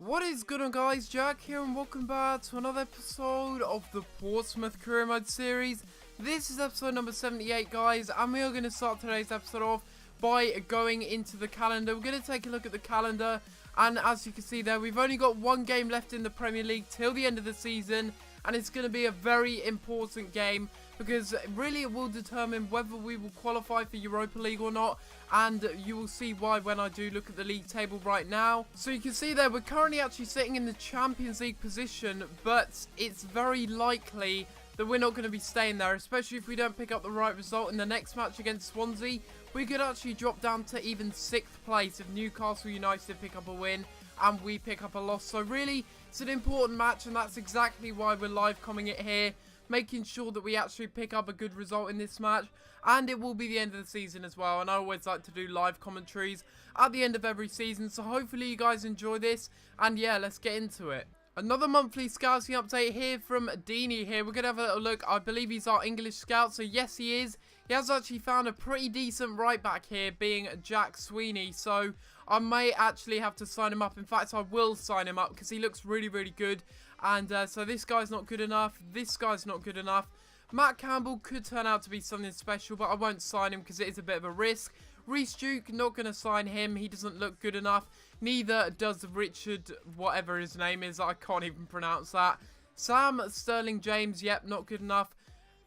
What is good on, guys? Jack here and welcome back to another episode of the Portsmouth Career Mode series. This is episode number 78, guys, and we are going to start today's episode off by going into the calendar. We're going to take a look at the calendar, and as you can see there, we've only got one game left in the Premier League till the end of the season, and it's going to be a very important game because really it will determine whether we will qualify for Europa League or not, and you will see why when I do look at the league table right now. So you can see there we're currently actually sitting in the Champions League position, but it's very likely that we're not going to be staying there, especially if we don't pick up the right result in the next match against Swansea. We could actually drop down to even 6th place if Newcastle United pick up a win and we pick up a loss. So really, it's an important match, and that's exactly why we're live comming it here, making sure that we actually pick up a good result in this match. And it will be the end of the season as well, and I always like to do live commentaries at the end of every season, so hopefully you guys enjoy this, and yeah, let's get into it. Another monthly scouting update here from Dini here. We're going to have a little look. I believe he's our English scout, so yes, he is. He has actually found a pretty decent right back here, being Jack Sweeney, so I may actually have to sign him up. In fact, I will sign him up because he looks really, really good. And so this guy's not good enough. This guy's not good enough. Matt Campbell could turn out to be something special, but I won't sign him because it is a bit of a risk. Reece Duke, not going to sign him. He doesn't look good enough. Neither does Richard, whatever his name is. I can't even pronounce that. Sam Sterling James, yep, not good enough.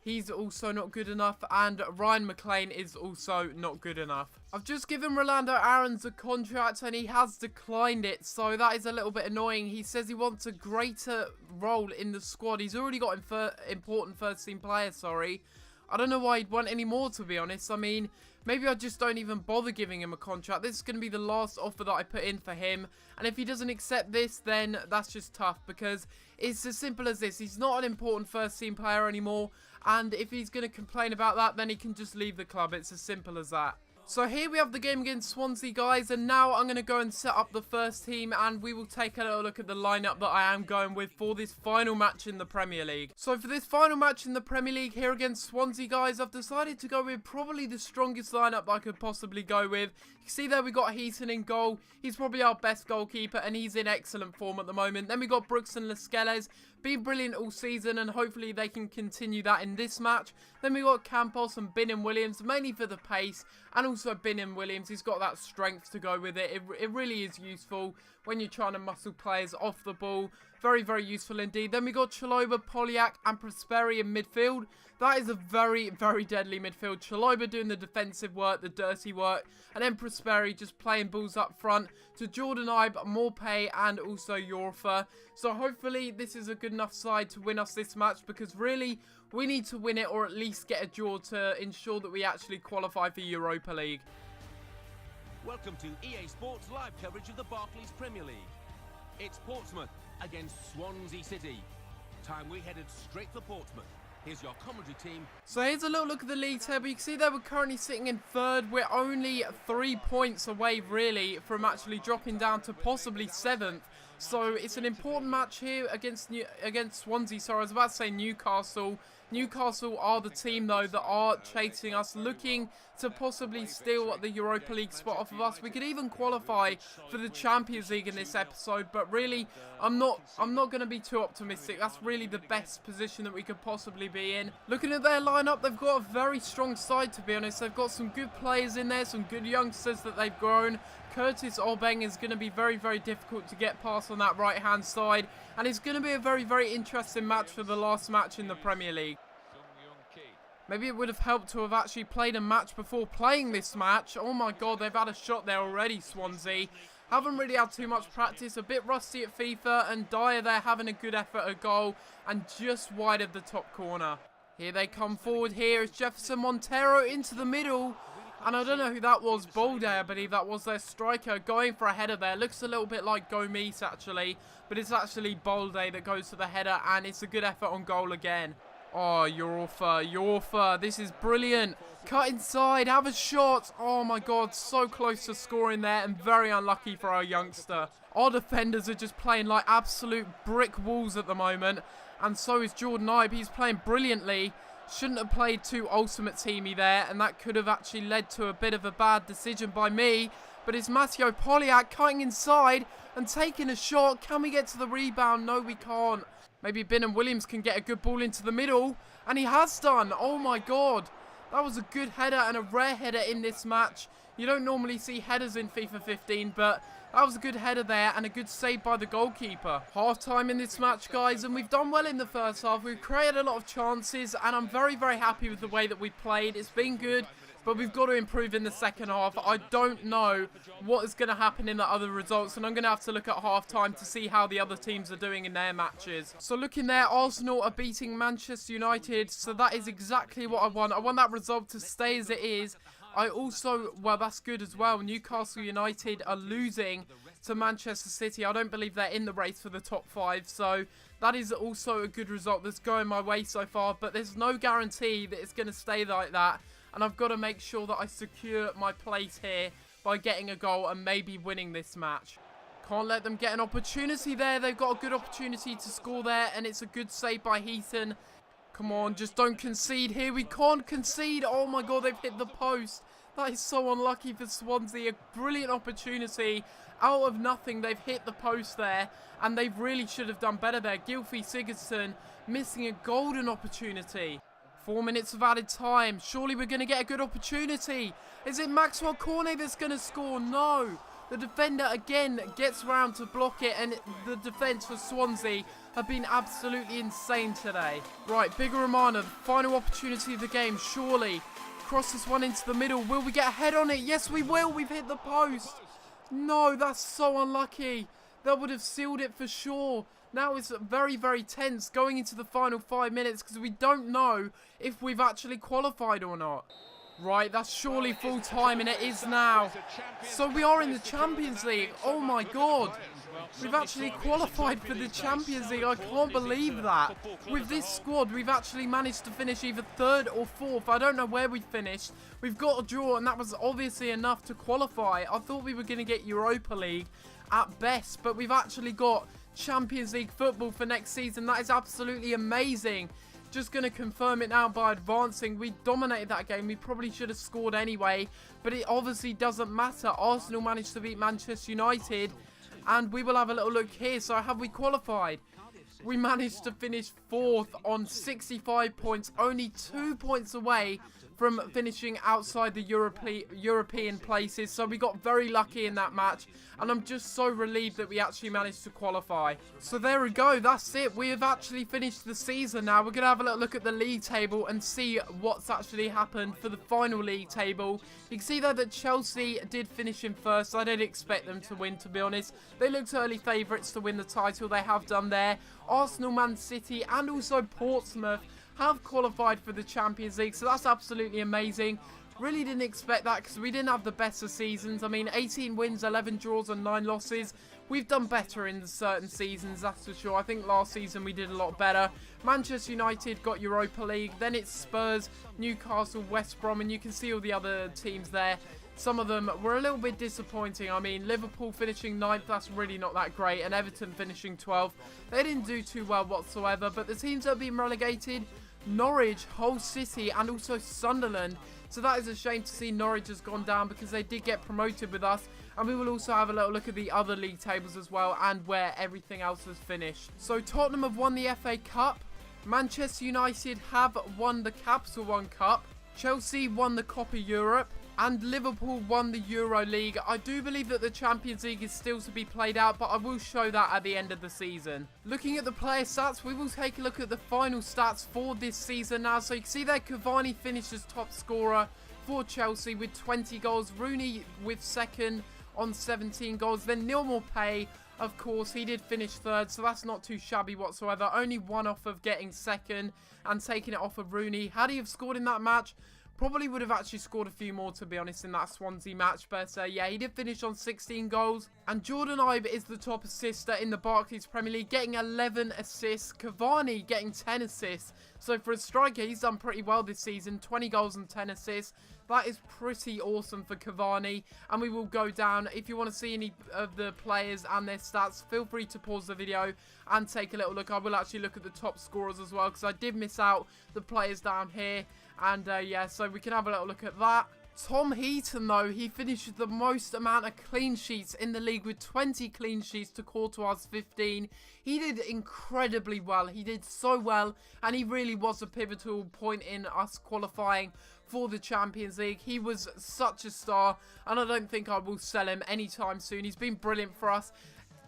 He's also not good enough, and Ryan McLean is also not good enough. I've just given Rolando Aarons a contract and he has declined it, so that is a little bit annoying. He says he wants a greater role in the squad. He's already got important first team players, sorry. I don't know why he'd want any more, to be honest. I mean, maybe I just don't even bother giving him a contract. This is going to be the last offer that I put in for him. And if he doesn't accept this, then that's just tough, because it's as simple as this. He's not an important first team player anymore. And if he's going to complain about that, then he can just leave the club. It's as simple as that. So here we have the game against Swansea, guys, and now I'm going to go and set up the first team, and we will take a little look at the lineup that I am going with for this final match in the Premier League. So for this final match in the Premier League here against Swansea, guys, I've decided to go with probably the strongest lineup I could possibly go with. You can see there we got Heaton in goal. He's probably our best goalkeeper, and he's in excellent form at the moment. Then we got Brooks and Lascelles, been brilliant all season, and hopefully they can continue that in this match. Then we got Campos and Bin and Williams, mainly for the pace, and also Bin and Williams. He's got that strength to go with it. It really is useful when you're trying to muscle players off the ball. Very, very useful indeed. Then we got Chalobah, Polyak, and Prosperi in midfield. That is a very, very deadly midfield. Chalobah doing the defensive work, the dirty work, and then Prosperi just playing balls up front to Jordan Ibe, Morpay, and also Yorfa. So hopefully this is a good enough side to win us this match, because really we need to win it or at least get a draw to ensure that we actually qualify for Europa League. Welcome to EA Sports live coverage of the Barclays Premier League. It's Portsmouth against Swansea City. Time we headed straight for Portsmouth. Here's your commentary team. So here's a little look at the league table. You can see that we're currently sitting in 3rd. We're only 3 points away, really, from actually dropping down to possibly 7th. So it's an important match here against Swansea. Sorry, I was about to say Newcastle. Newcastle are the team, though, that are chasing us, looking to possibly steal the Europa League spot off of us. We could even qualify for the Champions League in this episode, but really, I'm not going to be too optimistic. That's really the best position that we could possibly be in. Looking at their lineup, they've got a very strong side, to be honest. They've got some good players in there, some good youngsters that they've grown. Curtis Obeng is going to be very, very difficult to get past on that right-hand side, and it's going to be a very, very interesting match for the last match in the Premier League. Maybe it would have helped to have actually played a match before playing this match. Oh my god, they've had a shot there already, Swansea. Haven't really had too much practice, a bit rusty at FIFA, and Dyer there having a good effort at goal, and just wide of the top corner. Here they come forward here, it's Jefferson Montero into the middle. And I don't know who that was, Balde, I believe that was their striker, going for a header there. Looks a little bit like Gomis, actually, but it's actually Balde that goes for the header, and it's a good effort on goal again. Oh, Yorfa, this is brilliant. Cut inside, have a shot. Oh my god, so close to scoring there, and very unlucky for our youngster. Our defenders are just playing like absolute brick walls at the moment, and so is Jordan Ibe. He's playing brilliantly. Shouldn't have played too ultimate teamy there, and that could have actually led to a bit of a bad decision by me. But it's Matteo Poliak cutting inside and taking a shot. Can we get to the rebound? No, we can't. Maybe Binham Williams can get a good ball into the middle. And he has done. Oh my god. That was a good header and a rare header in this match. You don't normally see headers in FIFA 15, but that was a good header there and a good save by the goalkeeper. Half time in this match, guys, and we've done well in the first half. We've created a lot of chances, and I'm very, very happy with the way that we played. It's been good, but we've got to improve in the second half. I don't know what is going to happen in the other results, and I'm going to have to look at half-time to see how the other teams are doing in their matches. So looking there, Arsenal are beating Manchester United, so that is exactly what I want. I want that result to stay as it is. I also, well, that's good as well. Newcastle United are losing to Manchester City. I don't believe they're in the race for the top 5, so that is also a good result that's going my way so far, but there's no guarantee that it's going to stay like that. And I've got to make sure that I secure my place here by getting a goal and maybe winning this match. Can't let them get an opportunity there. They've got a good opportunity to score there, and it's a good save by Heaton. Come on, just don't concede here. We can't concede. Oh my god, they've hit the post. That is so unlucky for Swansea. A brilliant opportunity. Out of nothing, they've hit the post there, and they really should have done better there. Gylfi Sigurdsson missing a golden opportunity. 4 minutes of added time. Surely we're going to get a good opportunity. Is it Maxwell Cornet that's going to score? No. The defender again gets round to block it, and the defence for Swansea have been absolutely insane today. Right, Bigger Romana, the final opportunity of the game, surely. Cross this one into the middle. Will we get a head on it? Yes, we will. We've hit the post. No, that's so unlucky. That would have sealed it for sure. Now it's very, very tense going into the final 5 minutes because we don't know if we've actually qualified or not. Right, that's surely full time, and it is now. So we are in the Champions League. Oh my god. We've actually qualified for the Champions League. I can't believe that. With this squad, we've actually managed to finish either 3rd or 4th. I don't know where we finished. We've got a draw, and that was obviously enough to qualify. I thought we were going to get Europa League at best, but we've actually got Champions League football for next season. That is absolutely amazing. Just going to confirm it now by advancing. We dominated that game. We probably should have scored anyway, but it obviously doesn't matter. Arsenal managed to beat Manchester United, and we will have a little look here. So have we qualified? We managed to finish 4th on 65 points, only 2 points away from finishing outside the European places. So we got very lucky in that match, and I'm just so relieved that we actually managed to qualify. So there we go, that's it. We have actually finished the season now. We're going to have a little look at the league table and see what's actually happened for the final league table. You can see there that Chelsea did finish in 1st. I didn't expect them to win, to be honest. They looked early favourites to win the title. They have done there. Arsenal, Man City, and also Portsmouth have qualified for the Champions League, so that's absolutely amazing. Really didn't expect that because we didn't have the best of seasons. I mean, 18 wins, 11 draws and 9 losses. We've done better in certain seasons, that's for sure. I think last season we did a lot better. Manchester United got Europa League, then it's Spurs, Newcastle, West Brom, and you can see all the other teams there. Some of them were a little bit disappointing. I mean, Liverpool finishing 9th, that's really not that great, and Everton finishing 12th. They didn't do too well whatsoever, but the teams that have been relegated, Norwich, Hull City, and also Sunderland. So that is a shame to see Norwich has gone down because they did get promoted with us. And we will also have a little look at the other league tables as well and where everything else has finished. So Tottenham have won the FA Cup. Manchester United have won the Capital One Cup. Chelsea won the Copa Europe. And Liverpool won the Euro League. I do believe that the Champions League is still to be played out, but I will show that at the end of the season. Looking at the player stats, we will take a look at the final stats for this season now. So you can see there Cavani finished as top scorer for Chelsea with 20 goals. Rooney with 2nd on 17 goals. Then Neil Maupay, of course, he did finish 3rd, so that's not too shabby whatsoever. Only one off of getting 2nd and taking it off of Rooney. Had he have scored in that match, probably would have actually scored a few more, to be honest, in that Swansea match. But yeah, he did finish on 16 goals. And Jordan Ibe is the top assister in the Barclays Premier League, getting 11 assists. Cavani getting 10 assists. So for a striker, he's done pretty well this season. 20 goals and 10 assists. That is pretty awesome for Cavani. And we will go down. If you want to see any of the players and their stats, feel free to pause the video and take a little look. I will actually look at the top scorers as well, because I did miss out the players down here. And yeah, so we can have a little look at that. Tom Heaton, though, he finished with the most amount of clean sheets in the league with 20 clean sheets to Courtois' 15. He did incredibly well. He did so well, and he really was a pivotal point in us qualifying for the Champions League. He was such a star, and I don't think I will sell him anytime soon. He's been brilliant for us.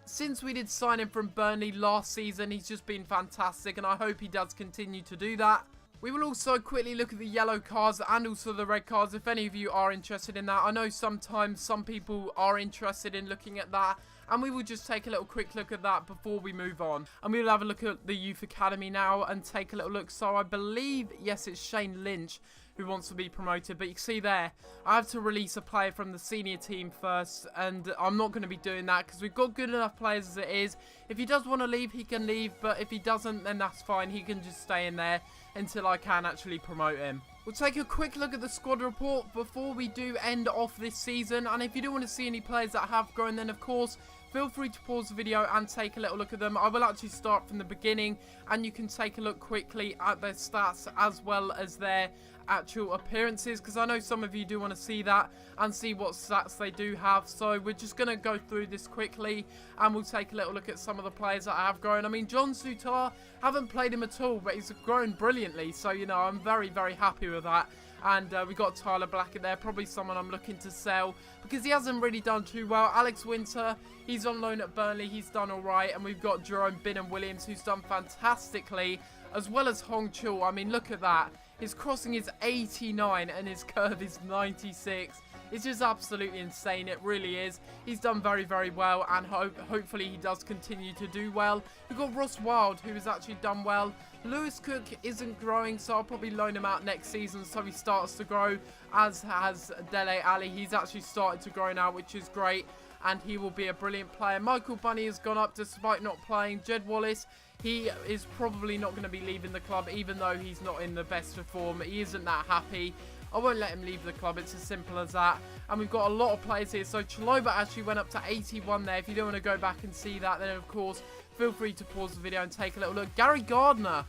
Since we did sign him from Burnley last season, he's just been fantastic, and I hope he does continue to do that. We will also quickly look at the yellow cards and also the red cards if any of you are interested in that. I know sometimes some people are interested in looking at that, and we will just take a little quick look at that before we move on. And we will have a look at the Youth Academy now and take a little look. So I believe, yes, it's Shane Lynch who wants to be promoted, but you can see there, I have to release a player from the senior team first, and I'm not going to be doing that because we've got good enough players as it is. If he does want to leave, he can leave, but if he doesn't, then that's fine. He can just stay in there until I can actually promote him. We'll take a quick look at the squad report before we do end off this season, and if you do want to see any players that have grown, then of course feel free to pause the video and take a little look at them. I will actually start from the beginning, and you can take a look quickly at their stats as well as their actual appearances, because I know some of you do want to see that and see what stats they do have. So we're just going to go through this quickly, and we'll take a little look at some of the players that have grown. I mean, John Sutar, haven't played him at all, but he's grown brilliantly, so you know, I'm very, very happy with that. And we got Tyler Blackett there, probably someone I'm looking to sell because he hasn't really done too well. Alex Winter, he's on loan at Burnley, he's done alright. And we've got Jerome Bingham-Williams, who's done fantastically, as well as Hong Chul. I mean, look at that. His crossing is 89 and his curve is 96. It's just absolutely insane. It really is. He's done very, very well, and hopefully he does continue to do well. We've got Ross Wild, who has actually done well. Lewis Cook isn't growing, so I'll probably loan him out next season so he starts to grow, as has Dele Alli. He's actually started to grow now, which is great, and he will be a brilliant player. Michael Bunny has gone up despite not playing. Jed Wallace, he is probably not going to be leaving the club, even though he's not in the best of form. He isn't that happy. I won't let him leave the club. It's as simple as that. And we've got a lot of players here. So Chaloba actually went up to 81 there. If you don't want to go back and see that, then of course, feel free to pause the video and take a little look. Gary Gardner.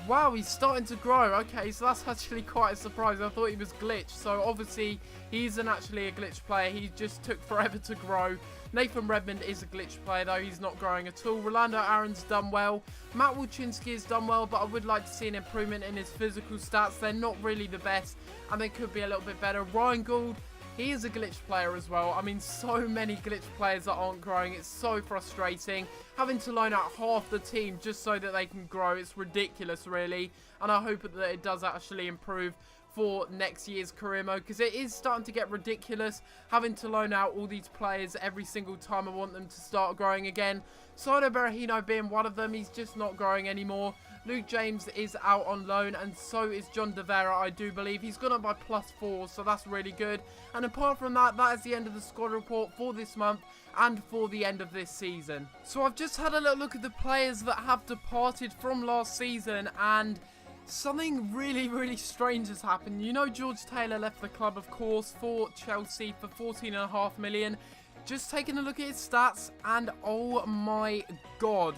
Wow, he's starting to grow. Okay, so that's actually quite a surprise. I thought he was glitched. So obviously, he isn't actually a glitch player. He just took forever to grow. Nathan Redmond is a glitch player, though. He's not growing at all. Rolando Aaron's done well. Matt Wilczynski has done well, but I would like to see an improvement in his physical stats. They're not really the best, and they could be a little bit better. Ryan Gould, he is a glitch player as well. I mean, so many glitch players that aren't growing. It's so frustrating. Having to loan out half the team just so that they can grow. It's ridiculous, really. And I hope that it does actually improve for next year's career mode, because it is starting to get ridiculous having to loan out all these players every single time I want them to start growing again. Saido Berahino being one of them. He's just not growing anymore. Luke James is out on loan, and so is John De Vera, I do believe. He's gone up by +4, so that's really good. And apart from that, that is the end of the squad report for this month and for the end of this season. So I've just had a little look at the players that have departed from last season, and something really, really strange has happened. You know, George Taylor left the club, of course, for Chelsea for 14.5 million. Just taking a look at his stats, and oh my god.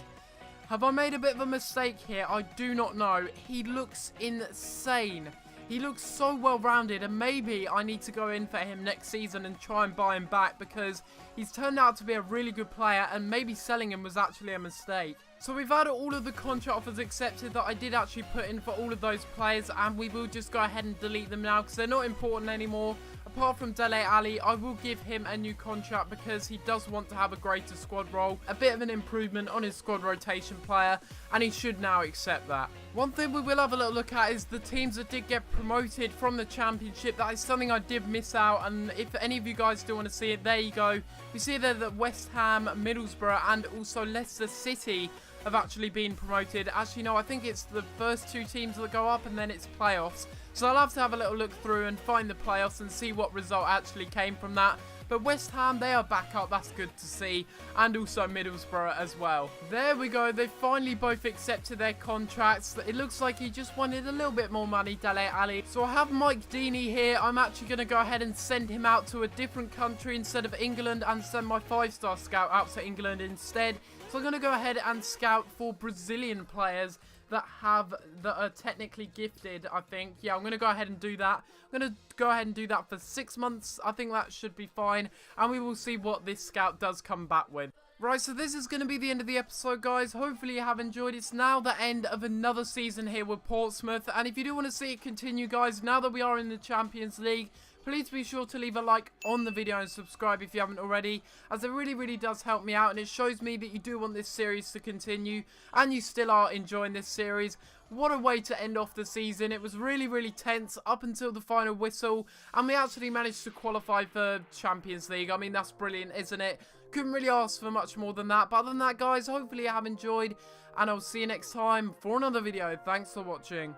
Have I made a bit of a mistake here? I do not know. He looks insane. He looks so well-rounded, and maybe I need to go in for him next season and try and buy him back, because he's turned out to be a really good player, and maybe selling him was actually a mistake. So we've had all of the contract offers accepted that I did actually put in for all of those players, and we will just go ahead and delete them now because they're not important anymore. Apart from Dele Alli, I will give him a new contract because he does want to have a greater squad role, a bit of an improvement on his squad rotation player, and he should now accept that. One thing we will have a little look at is the teams that did get promoted from the Championship. That is something I did miss out, and if any of you guys do want to see it, there you go. We see there that West Ham, Middlesbrough, and also Leicester City have actually been promoted. Actually, no, I think it's the first two teams that go up and then it's playoffs. So I'll have to have a little look through and find the playoffs and see what result actually came from that. But West Ham, they are back up. That's good to see. And also Middlesbrough as well. There we go. They finally both accepted their contracts. It looks like he just wanted a little bit more money, Dele Alli. So I have Mike Deeney here. I'm actually going to go ahead and send him out to a different country instead of England, and send my 5-star scout out to England instead. So I'm going to go ahead and scout for Brazilian players. that are technically gifted, I think. Yeah, I'm going to go ahead and do that. I'm going to go ahead and do that for 6 months. I think that should be fine. And we will see what this scout does come back with. Right, so this is going to be the end of the episode, guys. Hopefully you have enjoyed. It's now the end of another season here with Portsmouth. And if you do want to see it continue, guys, now that we are in the Champions League, please be sure to leave a like on the video and subscribe if you haven't already, as it really does help me out, and it shows me that you do want this series to continue and you still are enjoying this series. What a way to end off the season. It was really tense up until the final whistle, and we actually managed to qualify for Champions League. I mean, that's brilliant, isn't it? Couldn't really ask for much more than that. But other than that, guys, hopefully you have enjoyed, and I'll see you next time for another video. Thanks for watching.